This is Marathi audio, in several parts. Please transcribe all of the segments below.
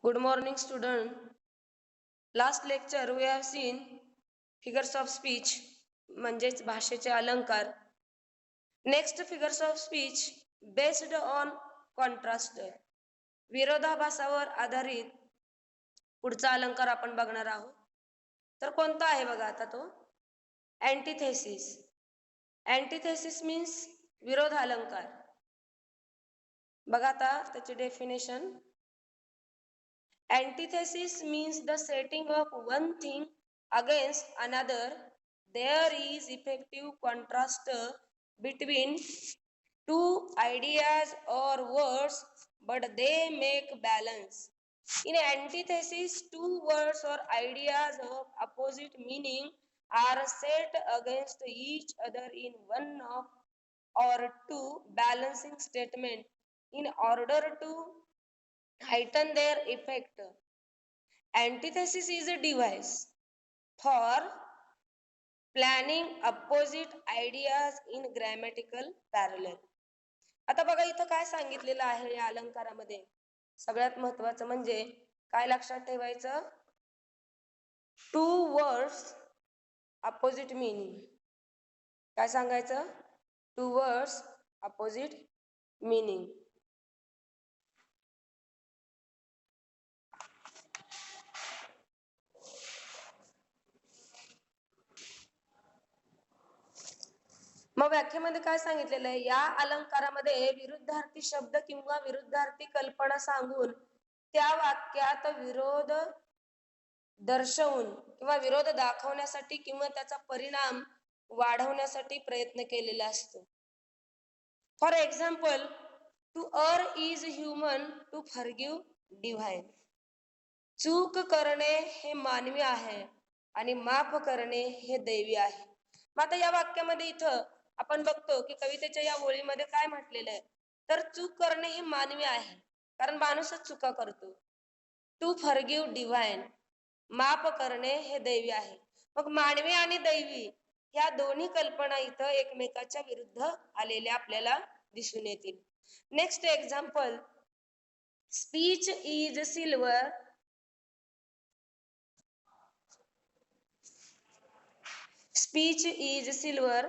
Good morning, student. Last lecture we have seen figures of speech म्हणजेच भाषेचे अलंकार. Next figures of speech based on contrast. विरोधाभासावर आधारित पुढचा अलंकार आपण बघणार आहोत. तर कोणता आहे बघा आता तो antithesis. Antithesis means विरोध अलंकार. बघा आता त्याची definition. Antithesis means the setting of one thing against another. There is effective contrast between two ideas or words, but they make balance. In antithesis, two words or ideas of opposite meaning are set against each other in one of or two balancing statement in order to heighten their effect. Antithesis is a device for planning opposite ideas in grammatical parallel. आता बघा इथं काय सांगितलेलं आहे या अलंकारामध्ये. सगळ्यात महत्त्वाचं म्हणजे काय लक्षात ठेवायचं, टू वर्ड्स अपोजिट मीनिंग. काय सांगायचं, टू वर्ड्स अपोजिट मीनिंग. मग व्याख्येमध्ये काय सांगितलेलं आहे, या अलंकारामध्ये विरुद्धार्थी शब्द किंवा विरुद्धार्थी कल्पना सांगून त्या वाक्यात विरोध दर्शवून किंवा विरोध दाखवण्यासाठी किंवा त्याचा परिणाम वाढवण्यासाठी प्रयत्न केलेला असतो. For example, to err is human, to forgive divine. चूक करणे हे मानवी आहे आणि माफ करणे हे दैवी आहे. मग आता या वाक्यामध्ये इथं आपण बघतो की कवितेच्या या ओळीमध्ये काय म्हटलेलं आहे, तर चूक करणे हे मानवी आहे कारण माणूसच चुका करतो. टू फॉरगिव्ह डिव्हाइन, माफ करणे हे दैवी आहे. मग मानवी आणि दैवी ह्या दोन्ही कल्पना इथं एकमेकाच्या विरुद्ध आलेल्या आपल्याला दिसून येतील. Next example, speech is silver, speech is silver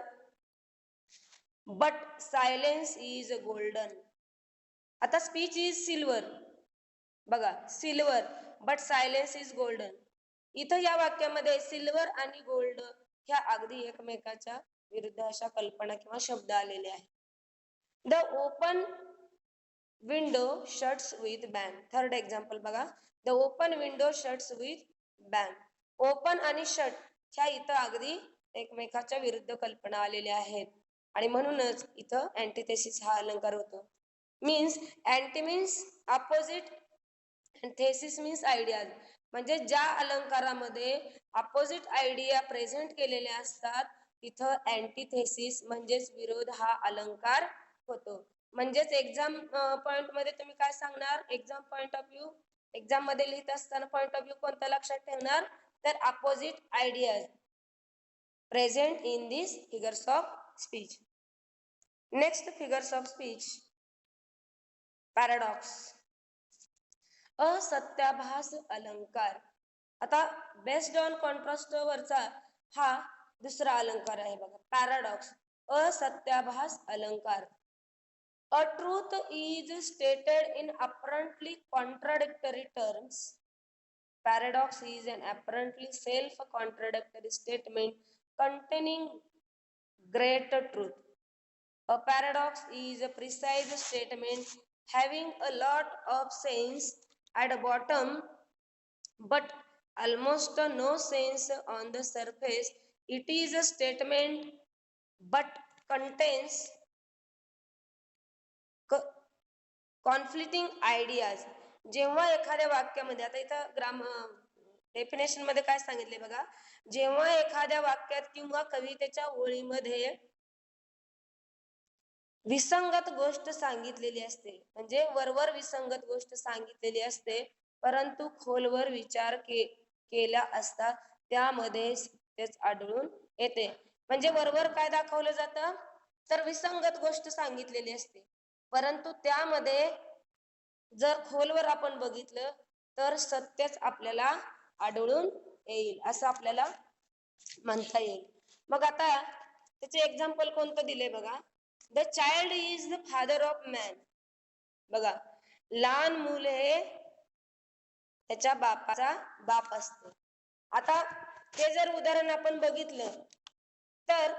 but silence is golden. आता स्पीच इज सिल्वर, बघा silver but silence is golden. इथं या वाक्यामध्ये सिल्वर आणि गोल्ड ह्या अगदी एकमेकाच्या विरुद्ध अशा कल्पना किंवा शब्द आलेले आहेत. The open window shuts with bang. Third example बघा, the open window shuts with bang. Open आणि शट ह्या इथं अगदी एकमेकाच्या विरुद्ध कल्पना आलेल्या आहेत आणि म्हणूनच इथं अँटिथेसिस हा अलंकार होतो. Means anti means opposite and thesis means ideas. म्हणजे ज्या अलंकारामध्ये अपोजिट आयडिया प्रेझेंट केलेल्या असतात तिथं अँटिथेसिस म्हणजेच विरोध हा अलंकार होतो. म्हणजेच एक्झाम पॉइंट मध्ये तुम्ही काय सांगणार, exam point of view, exam मध्ये लिहित असताना पॉइंट ऑफ व्ह्यू कोणता लक्षात ठेवणार, तर opposite ideas present in this figures of speech. Next figures of speech, paradox, असत्याभास अलंकार. आता बेस्ड ऑन कॉन्ट्रास्ट वरचा हा दुसरा अलंकार आहे बघा, पॅराडॉक्स, असत्याभास अलंकार. A truth is stated in apparently contradictory terms. Paradox is an apparently self-contradictory statement containing great truth. A paradox is a precise statement having a lot of sense at the bottom but almost no sense on the surface. It is a statement but contains conflicting ideas. जेव्हा एखाद्या वाक्यामध्ये, आता इथं डेफिनेशन मध्ये काय सांगितले बघा, जेव्हा एखाद्या वाक्यात किंवा कवितेच्या ओळीमध्ये विसंगत गोष्ट सांगितलेली असते, म्हणजे वरवर विसंगत गोष्ट सांगितलेली असते परंतु खोलवर विचार केला असता त्यामध्ये तेच आढळून येते. म्हणजे वरवर काय दाखवलं जातं, तर विसंगत गोष्ट सांगितलेली असते परंतु त्यामध्ये जर खोलवर आपण बघितलं तर सत्यच आपल्याला आढळून येईल असं आपल्याला म्हणता येईल. मग आता त्याचे एक्झाम्पल कोणतं दिले बघा. The child is the father of man. बघा, लहान मुल हे त्याच्या बापाचा बाप असतो. आता ते जर उदाहरण आपण बघितलं तर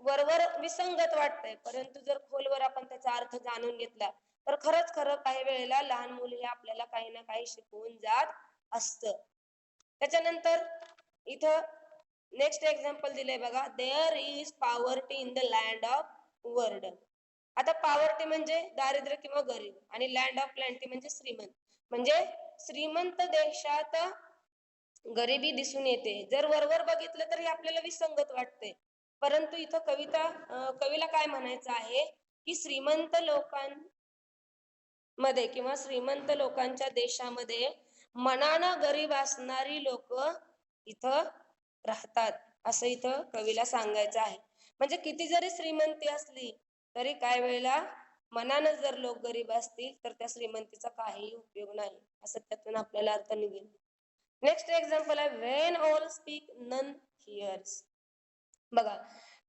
वरवर विसंगत वाटतंय, परंतु जर खोलवर आपण त्याचा अर्थ जाणून घेतला तर खरंच खरं काही वेळेला लहान मुल हे आपल्याला काही ना काही शिकवून जात असतं. त्याच्यानंतर इथं नेक्स्ट एक्झाम्पल दिलंय बघा. There is poverty in the land of world. आता पॉवर्टी म्हणजे दारिद्र्य किंवा गरीब आणि लँड ऑफ प्लॅन्टी म्हणजे श्रीमंत. म्हणजे श्रीमंत देशात गरिबी दिसून येते. जर वरवर बघितलं तर हे आपल्याला विसंगत वाटते, परंतु इथं कवीला काय म्हणायचं आहे की श्रीमंत लोकांमध्ये किंवा श्रीमंत लोकांच्या देशामध्ये मनानं गरीब असणारी लोक इथं राहतात असं इथं कवीला सांगायचं आहे. म्हणजे किती जरी श्रीमंती असली तरी काय वेळेला मनानं जर लोक गरीब असतील तर त्या श्रीमंतीचा काही उपयोग नाही, असं त्यातून आपल्याला अर्थ निघेल. नेक्स्ट एक्झाम्पल आहे when all speak none hears. बघा,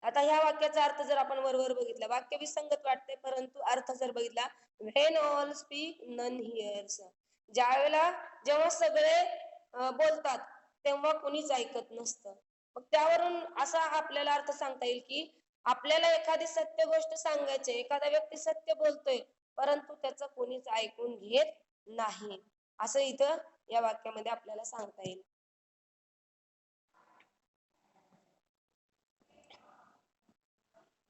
आता ह्या वाक्याचा अर्थ जर आपण वरवर बघितला, वाक्य विसंगत वाटते, परंतु अर्थ जर बघितला when all speak none hears, जेव्हा सगळे बोलतात तेव्हा कोणीच ऐकत नसतं. मग त्यावरून असा आपल्याला अर्थ सांगता येईल की आपल्याला एखादी सत्य गोष्ट सांगायची, एखादा व्यक्ती सत्य बोलतोय परंतु त्याचं कोणीच ऐकून घेत नाही, असं इथं या वाक्यामध्ये आपल्याला सांगता येईल.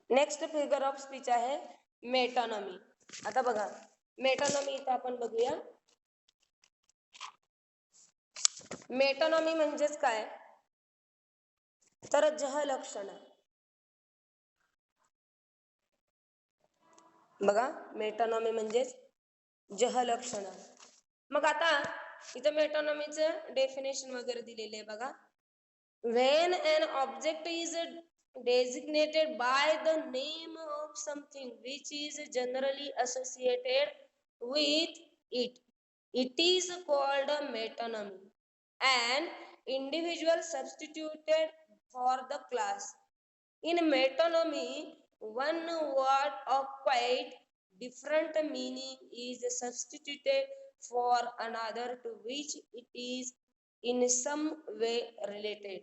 नेक्स्ट फिगर ऑफ स्पीच आहे मेटॉनॉमी. आता बघा, मेटॉनॉमी इथं आपण बघूया. मेटॉनॉमी म्हणजेच काय तर जहलक्षण. बघा, मेटॉनॉमी म्हणजेच जहलक्षण. मग आता इथं मेटॉनॉमीचं डेफिनेशन वगैरे दिलेले आहे बघा. When an object is designated by the name of something which is generally associated with it, it is called a metonymy. An individual substituted for the class. In metonymy, one word of quite different meaning is substituted for another to which it is in some way related.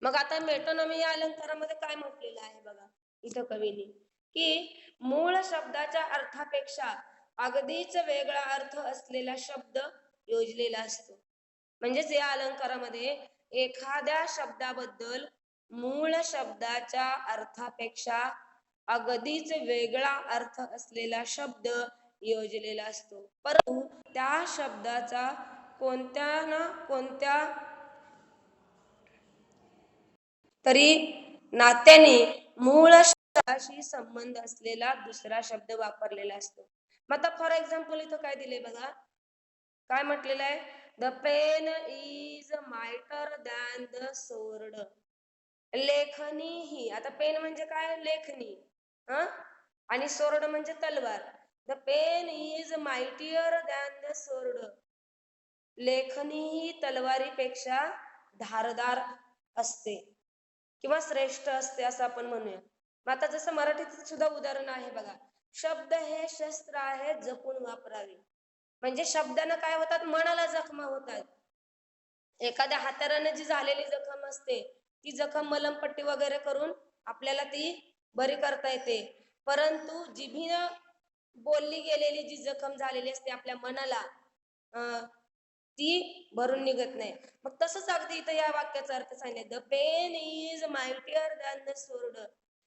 मग आता मेटोनॉमी या अलंकारामध्ये काय म्हटलेलं आहे बघा इथं कवीने की मूळ शब्दाच्या अर्थापेक्षा अगदीच वेगळा अर्थ असलेला शब्द योजलेला असतो. म्हणजेच या अलंकारामध्ये एखाद्या शब्दाबद्दल मूळ शब्दाच्या अर्थापेक्षा अगदीच वेगळा अर्थ असलेला शब्द योजलेला असतो, परंतु त्या शब्दाचा कोणत्या ना कोणत्या तरी नात्याने मूळ शब्दाशी संबंध असलेला दुसरा शब्द वापरलेला असतो. मग आता फॉर एक्झाम्पल इथं काय दिले बघा, काय म्हटलेलं आहे, the pen is mightier than the sword. लेखनी ही, आता पेन म्हणजे काय लेखनी, आणि सोर्ड म्हणजे तलवार. The pen is mightier than the sword. लेखनी ही तलवारीपेक्षा धारदार असते किंवा श्रेष्ठ असते असं आपण म्हणूया. आता जसं मराठीत सुद्धा उदाहरण आहे बघा, शब्द हे शस्त्र आहे जपून वापरावे. म्हणजे शब्दानं काय होतात, मनाला जखमा होतात. एखाद्या हाताराने जी झालेली जखम असते ती जखम मलमपट्टी वगैरे करून आपल्याला ती बरी करता येते, परंतु जिभीनं बोलली गेलेली जी जखम झालेली असते आपल्या मनाला ती भरून निघत नाही. मग तसंच अगदी इथं या वाक्याचा अर्थ सांगितलाय, the pen is mightier than the sword.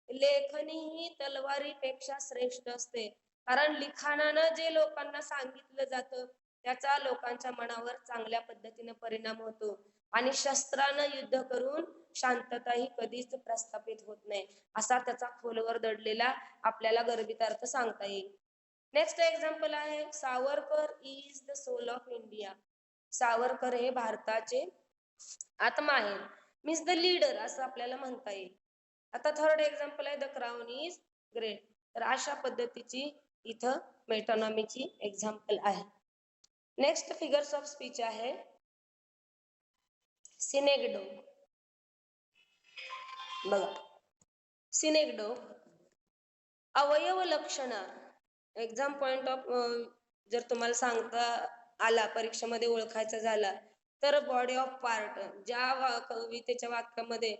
लेखनी ही तलवारीपेक्षा श्रेष्ठ असते, कारण लिखाणानं जे लोकांना सांगितलं जातं त्याचा लोकांच्या मनावर चांगल्या पद्धतीने परिणाम होतो आणि शस्त्रानं युद्ध करून शांतता ही कधीच प्रस्थापित होत नाही, असा त्याचा खोलवर दडलेला आपल्याला गर्भित अर्थ सांगता येईल. नेक्स्ट एक्झाम्पल आहे Savarkar is the soul of India. Savarkar हे भारताचे आत्मा आहे, मीन्स द लीडर असं आपल्याला म्हणता येईल. आता थर्ड एक्झाम्पल आहे द क्राउन इज ग्रेट. तर अशा पद्धतीची इथं मेटॉनॉमीची एक्झाम्पल आहे. नेक्स्ट फिगर्स ऑफ स्पीच आहे सिनेगडोक. बघा, सिनेगडोक अवयव लक्षणा. एक्झाम पॉइंट ऑफ जर तुम्हाला सांगता आला, परीक्षेमध्ये ओळखायचा झाला तर बॉडी ऑफ पार्ट, ज्या कवितेच्या वाक्यामध्ये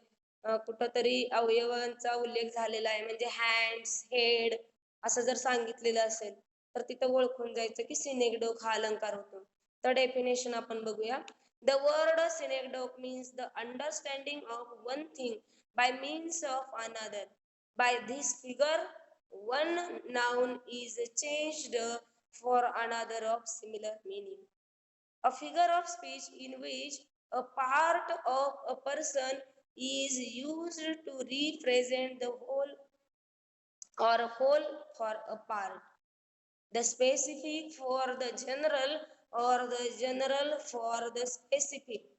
कुठंतरी अवयवांचा उल्लेख झालेला आहे, म्हणजे हँड्स, हेड असं जर सांगितलेलं असेल तर तिथं ओळखून जायचं की सिनेगडोक हा अलंकार होतो. तर डेफिनेशन आपण बघूया. The word synecdoche means the understanding of one thing by means of another. By this figure, one noun is changed for another of similar meaning. A figure of speech in which a part of a person is used to represent the whole or a whole for a part. The specific for the general or the general for the specific.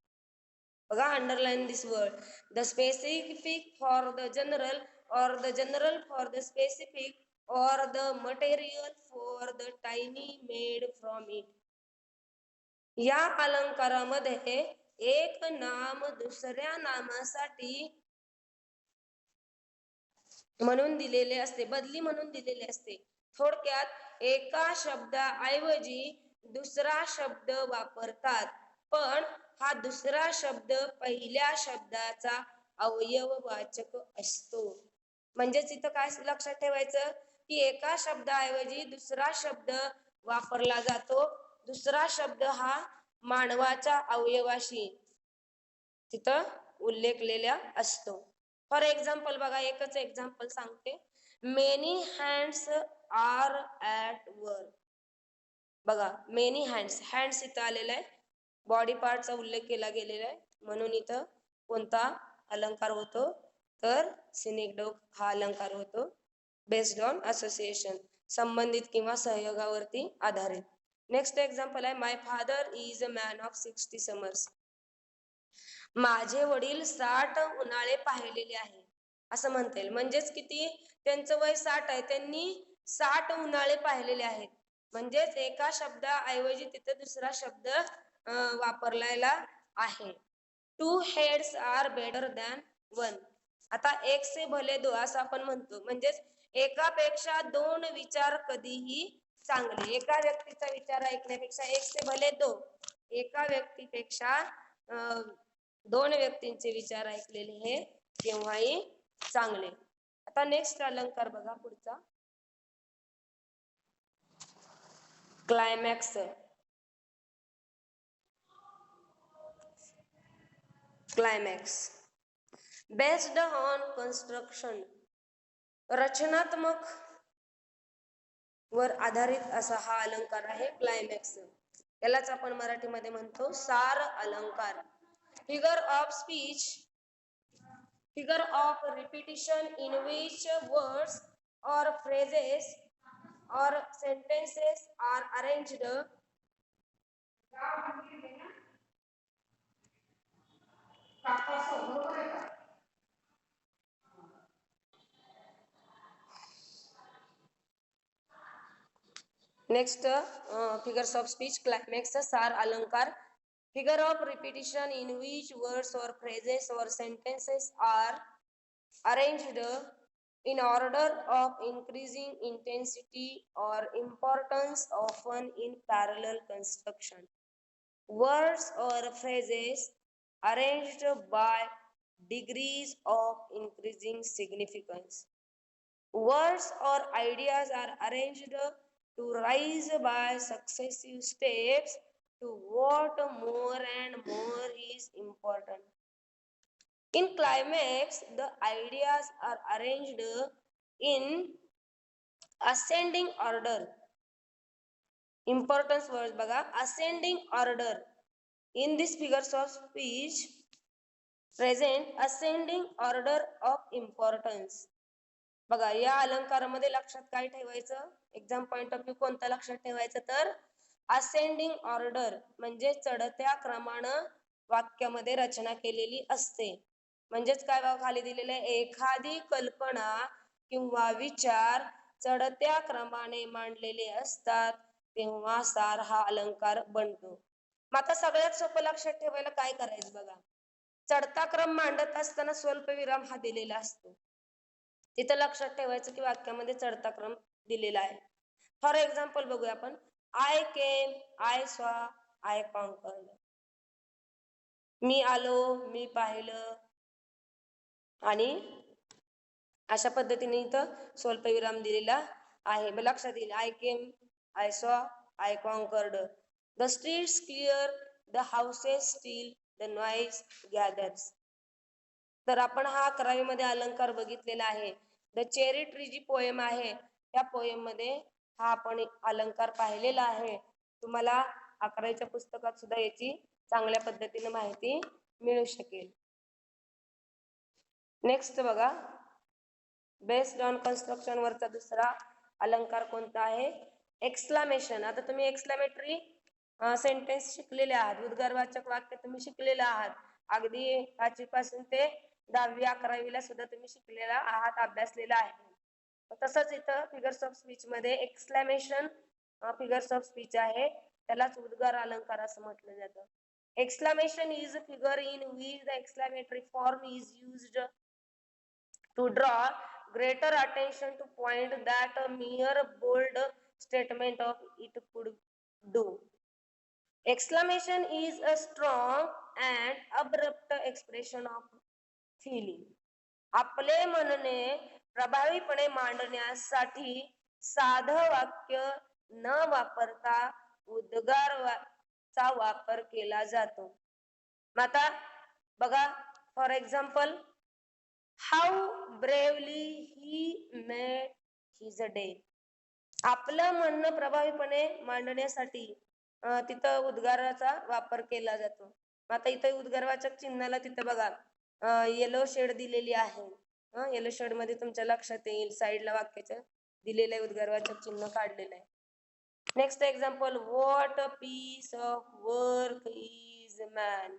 Underline this word. The specific for the general or the general for the specific or the material for the tiny made from it. या अलंकारामध्ये एक नाम दुसऱ्या नामासाठी म्हणून दिलेले असते, बदली म्हणून दिलेले असते. थोडक्यात एका शब्दाऐवजी दुसरा शब्द वापरतात, पण हा दुसरा शब्द पहिल्या शब्दाचा अवयववाचक असतो. म्हणजेच इथं काय लक्षात ठेवायचं की एका शब्दाऐवजी दुसरा शब्द वापरला जातो. दुसरा शब्द हा मानवाच्या अवयवाशी तिथं उल्लेखलेला असतो. फॉर एक्झाम्पल बघा, एकच एक्झाम्पल सांगते. Many hands are at work. बघा, मेनी हँड्स, हँड्स इथं आलेला आहे, बॉडी पार्टचा उल्लेख केला गेलेला आहे, म्हणून इथं कोणता अलंकार होतो तर सिनेगडोक हा अलंकार होतो. बेस्ड ऑन असोसिएशन, संबंधित किंवा सहयोगावरती आधारित. नेक्स्ट एक्झाम्पल आहे my father is a man of 60 summers. माझे वडील 60 उन्हाळे पाहिलेले आहे असं म्हणता येईल. म्हणजेच किती, त्यांचं वय 60 आहे, त्यांनी 60 उन्हाळे पाहिलेले आहेत. म्हणजेच एका शब्दाऐवजी तिथे दुसरा शब्द वापरलेला आहे. 2 heads are better than 1. आता एक से भले दो असं आपण म्हणतो. म्हणजेच एकापेक्षा 2 विचार कधीही चांगले. एका व्यक्तीचा विचार ऐकण्यापेक्षा एक से भले दो, एका व्यक्तीपेक्षा 2 व्यक्तींचे विचार ऐकलेले हे केव्हाही चांगले. आता नेक्स्ट अलंकार बघा पुढचा, climax. Climax based on construction, रचनात्मक वर आधारित असा हा अलंकार आहे क्लायमॅक्स. यालाच आपण मराठीमध्ये म्हणतो सार अलंकार. Figure of speech, figure of repetition in which words or phrases or sentences are arranged next figures of speech climax सार अलंकार. Figure of repetition in which words or phrases or sentences are arranged in order of increasing intensity or importance, often in parallel construction. Words or phrases arranged by degrees of increasing significance. Words or ideas are arranged to rise by successive steps to what more and more is important. In climax, the ideas are arranged in ascending order. Importance words बघा, ascending order. In this figures of speech present ascending order of importance. बघा, या अलंकारामध्ये लक्षात काय ठेवायचं, एक्झाम पॉइंट ऑफ व्ह्यू कोणता लक्षात ठेवायचं तर असेंडिंग ऑर्डर, म्हणजे चढत्या क्रमानं वाक्यामध्ये रचना केलेली असते. म्हणजेच काय बघा, खाली दिलेलं आहे, एखादी कल्पना किंवा विचार चढत्या क्रमाने मांडलेले असतात तेव्हा सार हा अलंकार बनतो. मग आता सगळ्यात सोपं लक्षात ठेवायला काय करायचं बघा. चढता क्रम मांडत असताना स्वल्पविराम हा दिलेला असतो. तिथं लक्षात ठेवायचं की वाक्यामध्ये चढता क्रम दिलेला आहे. फॉर एक्झाम्पल बघूया आपण. I came, I saw, I conquered. मी आलो, मी पाहिलं, आणि अशा पद्धतीने इथं स्वल्पविराम दिलेला आहे. मग लक्षात येईल. I came, I saw, I conquered. The streets clear, the houses still, the noise gathers. तर आपण हा 11वी मध्ये अलंकार बघितलेला आहे. द चेरी ट्री जी पोएम आहे त्या पोएम मध्ये हा आपण अलंकार पाहिलेला आहे. तुम्हाला 11वीच्या पुस्तकात सुद्धा याची चांगल्या पद्धतीने माहिती मिळू शकेल. नेक्स्ट बघा, बेस्ड ऑन कन्स्ट्रक्शन वरचा दुसरा अलंकार कोणता आहे? एक्सक्लामेशन. आता तुम्ही एक्सक्लामेटरी सेंटेन्स शिकलेले आहात, उद्गारवाचक वाक्य तुम्ही शिकलेले आहात. अगदी 5वी पासून ते 10वी 11वीला सुद्धा तुम्ही शिकलेला आहात, अभ्यासलेला आहे. तसंच इथं फिगर्स ऑफ स्पीच मध्ये एक्सक्लामेशन फिगर्स ऑफ स्पीच आहे, त्यालाच उद्गार अलंकार असं म्हटलं जातं. Exclamation is a figure in which the exclamatory form is used to draw greater attention to point that a mere bold statement of it could do. Exclamation is a strong and abrupt expression of feeling. आपले म्हणणे प्रभावीपणे मांडण्यासाठी साधं वाक्य न वापरता उद्गाराचा वापर केला जातो. आता बघा, for example, how bravely he made his day. आपलं म्हणणं प्रभावीपणे मांडण्यासाठी तिथं उद्गाराचा वापर केला जातो. आता इथं उद्गारवाचक चिन्हाला तिथं बघा येलो शेड दिलेली आहे. येलो शेड मध्ये तुमच्या लक्षात येईल, साईडला वाक्याच्या दिलेलं उद्गारवाचक चिन्ह काढलेलं आहे. Next example, what a piece of work is man.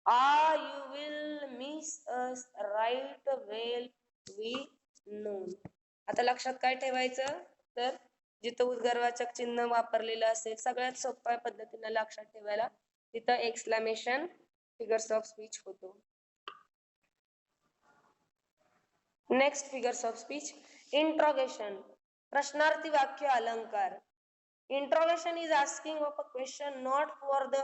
You will miss us right well we know. आता लक्षात काय ठेवायचं, तर जिथं उद्गारवाचक चिन्ह वापरलेलं असेल सगळ्यात सोप्या पद्धतीने लक्षात ठेवायला तिथं एक्सक्लामेशन फिगर्स ऑफ स्पीच होतो. Next figures of speech, interrogation. प्रश्नार्थी वाक्य अलंकार. Interrogation is asking of a question not for the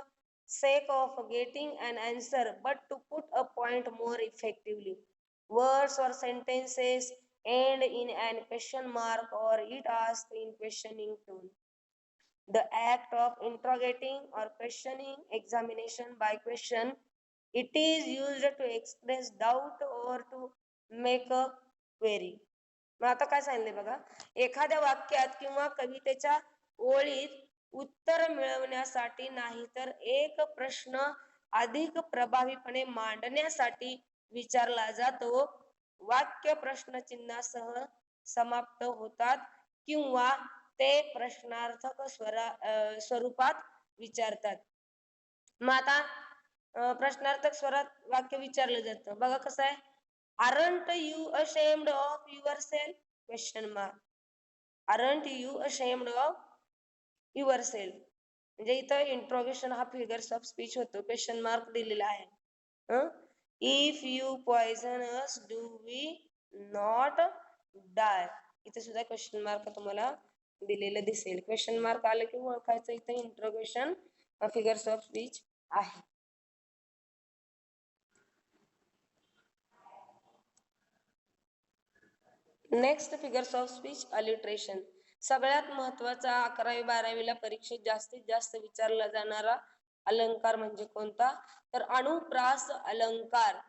sake of getting an answer but to put a point more effectively. Words or sentences end in an question mark or it asked in questioning tone. The act of interrogating or questioning, examination by question, it is used to express doubt or to make a query. मग आता काय सांगितले बघा, एखाद्या वाक्यात किंवा कवितेच्या ओळीत उत्तर मिळवण्यासाठी नाही तर एक प्रश्न अधिक प्रभावीपणे मांडण्यासाठी विचारला जातो. वाक्य प्रश्नचिन्हासह समाप्त होतात किंवा ते प्रश्नार्थक स्वरूपात विचारतात. मग आता प्रश्नार्थक स्वरात वाक्य विचारलं जातं बघा कसं आहे. Aren't you ashamed of yourself? Question mark. Aren't you ashamed of yourself? म्हणजे इथं इंट्रोगेशन हा फिगर्स ऑफ स्पीच होतो, क्वेश्चन मार्क दिलेला आहे. If you poison us do we not die. इथे सुद्धा क्वेश्चन मार्क तुम्हाला दिलेलं दिसेल. क्वेश्चन मार्क आलं की ओळखायचं इथे इंट्रोगेशन फिगर्स ऑफ स्पीच आहे. Next figures of speech, alliteration. सगळ्यात महत्वाचा 11वी 12वीला परीक्षेत जास्तीत जास्त विचारला जाणारा अलंकार म्हणजे कोणता, तर अनुप्रास अलंकार.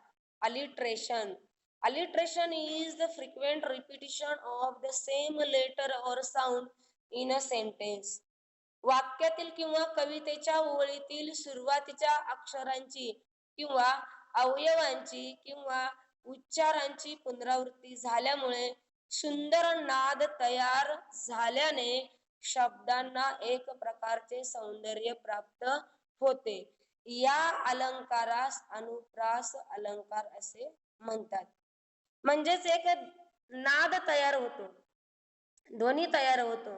Alliteration. Alliteration is the frequent repetition of the same letter or sound in a sentence. वाक्यातील किंवा कवितेच्या ओळीतील सुरुवातीच्या अक्षरांची किंवा अवयवांची किंवा उच्चारांची पुनरावृत्ती झाल्यामुळे सुंदर नाद तयार झाल्याने शब्दांना एक प्रकारचे सौंदर्य प्राप्त होते. या अलंकारास अनुप्रास अलंकार असे म्हणतात. म्हणजेच एक नाद तयार होतो, ध्वनी तयार होतो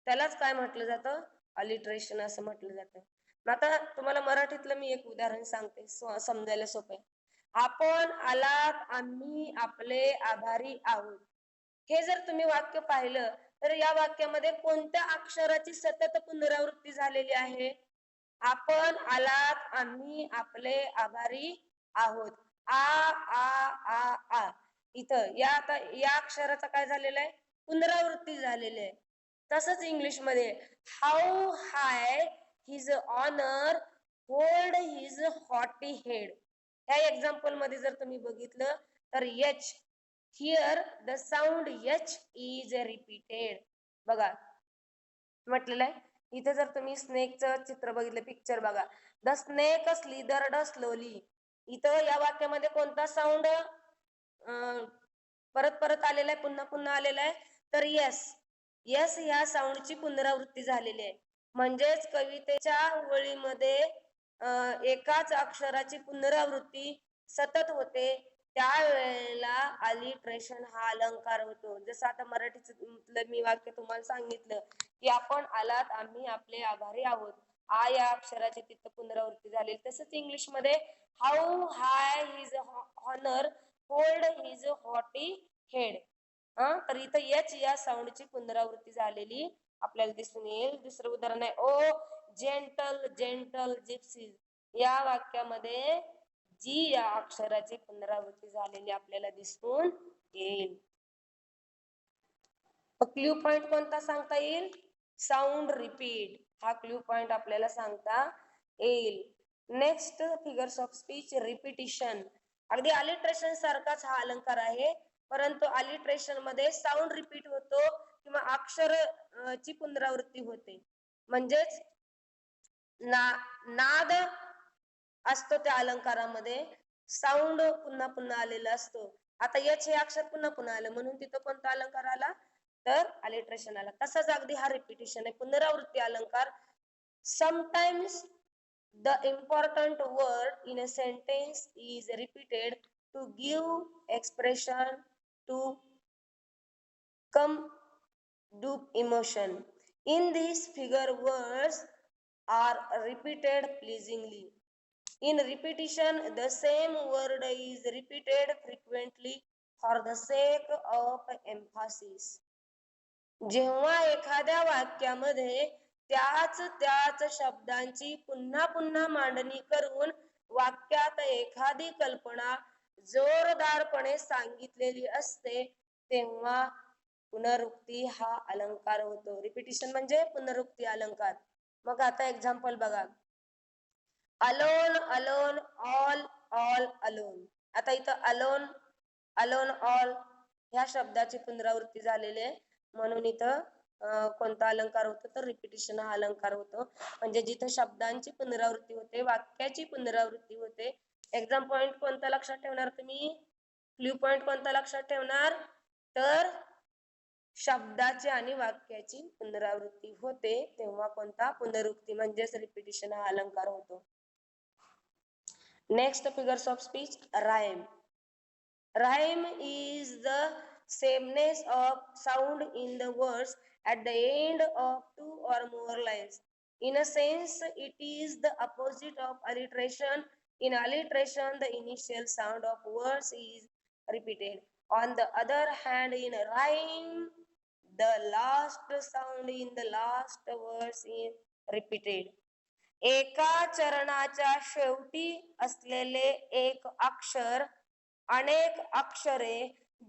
त्यालाच काय म्हटलं जातं, अलिट्रेशन असं म्हटलं जातं. आता तुम्हाला मराठीतलं मी एक उदाहरण सांगते, समजायला सोपं आहे. आपण आलात, आम्ही आपले आभारी आहोत. हे जर तुम्ही वाक्य पाहिलं तर या वाक्यामध्ये कोणत्या अक्षराची सतत पुनरावृत्ती झालेली आहे? आपण आलात, आम्ही आपले आभारी आहोत. आ आ आ आ इथं या अक्षराचा काय झालेला आहे, पुनरावृत्ती झालेली आहे. तसंच इंग्लिश मध्ये how high his honour hold his haughty head, ह्या एक्झाम्पल मध्ये जर तुम्ही बघितलं तर H, here the sound H is repeated. बघा म्हटलेलं आहे. इथे जर तुम्ही स्नेकचं चित्र बघितलं, पिक्चर बघा, द स्नेक स्लिदर्ड स्लोली, इथं या वाक्यामध्ये कोणता साऊंड परत परत आलेला आहे, पुन्हा पुन्हा आलेला आहे, तर यस. यस ह्या साऊंडची पुनरावृत्ती झालेली आहे. म्हणजेच कवितेच्या वळीमध्ये एकाच अक्षराची पुनरावृत्ती सतत होते, त्यावेळेला अलिट्रेशन हा अलंकार होतो. जसं आता मराठीचं मी वाक्य तुम्हाला सांगितलं की आपण आलात, आम्ही आपले आभारी आहोत. आ या अक्षराची तिथं पुनरावृत्ती झाली. तसंच इंग्लिश मध्ये how high his honour hold his haughty head, तर इथं एच या साऊंडची पुनरावृत्ती झालेली आपल्याला दिसून येईल. दुसरं उदाहरण आहे, ओ जेंटल जेंटल जिप्सीज, या वाक्यामध्ये जी या अक्षराची पुनरावृत्ती झालेली आपल्याला दिसून येईल. क्ल्यू पॉइंट कोणता सांगता येईल, साऊंड रिपीट, हा क्ल्यू पॉइंट आपल्याला सांगता येईल. Next figures of speech, repetition. अगदी अलिट्रेशन सारखाच हा अलंकार आहे, परंतु अलिट्रेशन मध्ये साऊंड रिपीट होतो किंवा अक्षर ची पुनरावृत्ती होते. म्हणजेच नाद असतो त्या अलंकारामध्ये, साऊंड पुन्हा पुन्हा आलेला असतो. आता एच हे अक्षर पुन्हा पुन्हा आलं म्हणून तिथं कोणता अलंकार आला, तर अलिट्रेशन आला. तसाच अगदी हा रिपिटिशन आहे, पुनरावृत्ती अलंकार. Sometimes the important word in a sentence is repeated to give expression to come deep emotion. In this figure words are repeated pleasingly. In repetition the same word is repeated frequently for the sake of emphasis. जेव्हा एखाद्या वाक्यामध्ये त्याच शब्दांची पुन्हा पुन्हा मांडणी करून वाक्यात एखादी कल्पना जोरदारपणे सांगितलेली असते, तेव्हा पुनरुक्ती हा अलंकार होतो. रिपिटिशन म्हणजे पुनरुक्ती अलंकार. मग आता एक्झाम्पल बघा, alone alone all all alone. आता इथं अलोन अलोन ऑल ह्या शब्दाची पुनरावृत्ती झालेली आहे, म्हणून इथं कोणता अलंकार होतो, तर रिपिटिशन हा अलंकार होतो. म्हणजे जिथे शब्दांची पुनरावृत्ती होते, वाक्याची पुनरावृत्ती होते. एक्झाम पॉइंट कोणता लक्षात ठेवणार तुम्ही, क्ल्यू पॉइंट कोणता लक्षात ठेवणार, तर शब्दाची आणि वाक्याची पुनरावृत्ती होते तेव्हा कोणता, पुनरुक्ती म्हणजेच रिपिटिशन हा अलंकार होतो. Next figures of speech, rhyme. Rhyme is the sameness of sound in the words at the end of two or more lines. In a sense, it is the opposite of alliteration. In alliteration, the initial sound of words is repeated. On the other hand, in a rhyme, the last sound in the last words is repeated. एका चरणाच्या शेवटी असलेले एक अक्षर अनेक अक्षरे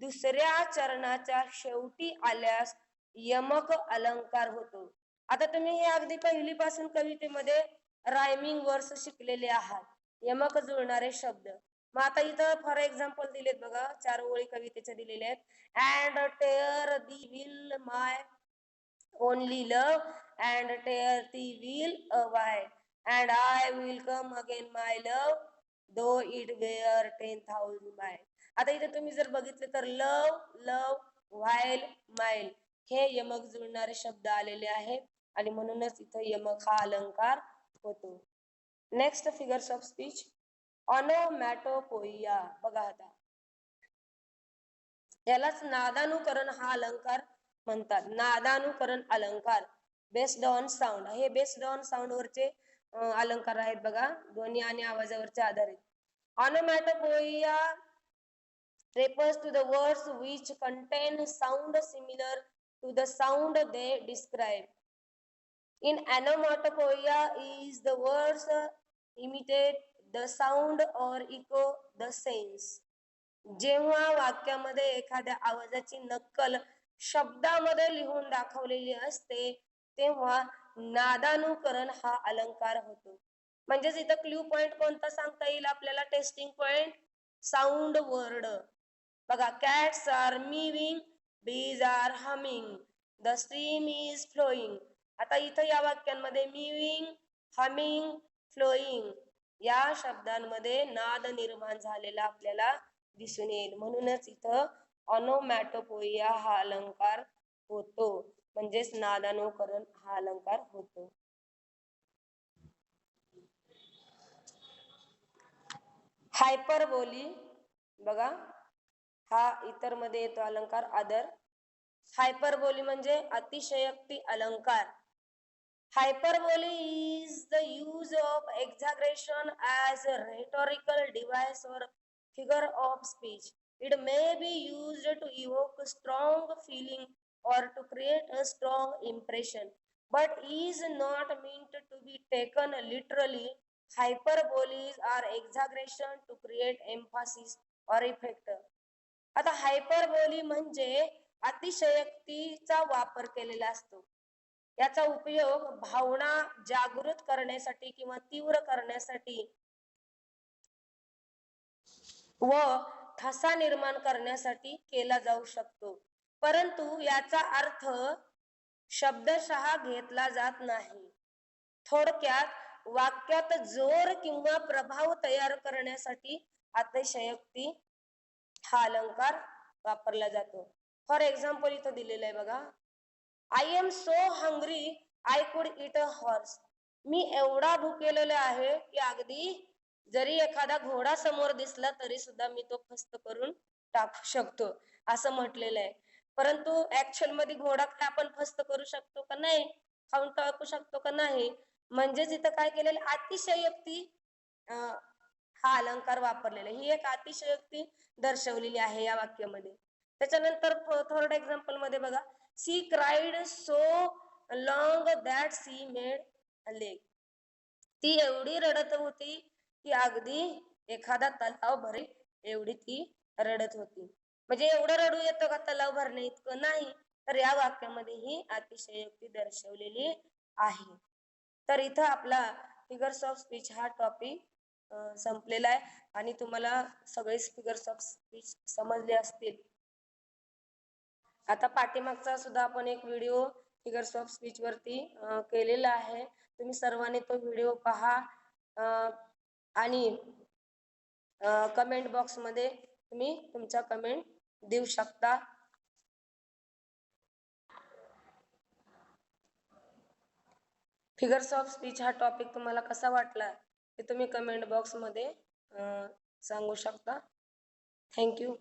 दुसऱ्या चरणाच्या शेवटी आल्यास यमक अलंकार होतो. आता तुम्ही हे अगदी पहिलीपासून कवितेमध्ये रायमिंग वर्स शिकलेले आहात, यमक जुळणारे शब्द. मग आता इथं फॉर एक्झाम्पल दिलेत बघा, 4 ओळी कवितेच्या दिलेल्या आहेत. And tear thee will my only love, and tear thee will away, and I will come again my love though it were 10,000 mile. आता इथे तुम्ही जर बघितले तर लव लव व्हाईल माइल हे यमक जुळणारे शब्द आलेले आहेत आणि म्हणूनच इथं यमक हा अलंकार होतो. Next figures of speech, onomatopoeia. बघा आता यालाच नादानुकरण हा अलंकार म्हणतात, नादानुकरण अलंकार. बेस्ड ऑन साऊंड, हे बेस्ड ऑन साऊंड वरचे अलंकार आहेत बघा, ध्वनी आणि आवाजावरचे आधारित. ऑनोमॅटोपोइया refers to the words which contain sound similar to the sound they describe. In onomatopoeia is the words imitate the sound or echo the sense. जेव्हा वाक्यामध्ये एखाद्या आवाजाची नक्कल शब्दामध्ये लिहून दाखवलेली असते तेव्हा नादानुकरण हा अलंकार होतो. म्हणजेच इथं क्ल्यू पॉइंट कोणता सांगता येईल आपल्याला? Testing point sound word. बघा, cats are mewing, bees are humming, the stream is flowing. आता इथं या वाक्यांमध्ये mewing, humming, flowing या शब्दांमध्ये नाद निर्माण झालेला आपल्याला दिसून येईल. म्हणूनच इथं ऑनोमॅटोपोइया हा अलंकार होतो, म्हणजेच नादानुकरण हा अलंकार होतो. हायपरबोली बघा, हा इतर मध्ये येतो अलंकार अदर. हायपरबोली म्हणजे अतिशयोक्ती अलंकार. Hyperbole is the use of exaggeration as a rhetorical device or figure of speech. It may be used to evoke strong feeling or to create a strong impression, but is not meant to be taken literally. Hyperboles are exaggeration to create emphasis or effect. आता हायपरबोली म्हणजे अतिशयोक्तीचा वापर केलेला असतो. याचा उपयोग भावना जागृत करण्यासाठी किंवा तीव्र करण्यासाठी व ठसा निर्माण करण्यासाठी केला जाऊ शकतो, परंतु याचा अर्थ शब्दशः घेतला जात नाही. थोडक्यात वाक्यात जोर किंवा प्रभाव तयार करण्यासाठी अतिशयोक्ती हा अलंकार वापरला जातो. फॉर एक्झाम्पल इथं दिलेलं आहे बघा, I am so hungry I could eat a horse. मी एवढा भुकेलेला आहे की अगदी जरी एखादा घोडा समोर दिसला तरी सुद्धा मी तो फस्त करून टाकू शकतो असं म्हटलेलं आहे. परंतु ऍक्च्युअल मध्ये घोडा काय आपण फस्त करू शकतो का नाही, खाऊन टाकू शकतो का नाही. म्हणजेच इथं काय केलेलं, अतिशयोक्ती हा अलंकार वापरलेला. ही एक अतिशयोक्ती दर्शवलेली आहे या वाक्यामध्ये. त्याच्यानंतर थर्ड एक्झाम्पल मध्ये बघा, she cried so long that she made a lake. ती एवढी रडत होती की अगदी एखादा तलाव भरेल एवढी ती रडत होती. म्हणजे एवढं रडू येतं का तलाव भरणे इतकं? नाही. तर या वाक्यामध्ये ही अतिशयोक्ती दर्शवलेली आहे. तर इथं आपला फिगर्स ऑफ स्पीच हा टॉपिक संपलेला आहे आणि तुम्हाला सगळे फिगर्स ऑफ स्पीच समजले असतील. आता पाठीमागचा सुद्धा आपण एक व्हिडिओ फिगर्स ऑफ स्पीच वरती केलेला आहे. तुम्ही सर्वांनी तो व्हिडिओ पहा आणि कमेंट बॉक्स मध्ये तुम्ही तुमचा कमेंट देऊ शकता. फिगर्स ऑफ स्पीच हा टॉपिक तुम्हाला कसा वाटला ते तुम्ही कमेंट बॉक्स मध्ये सांगू शकता. थँक्यू.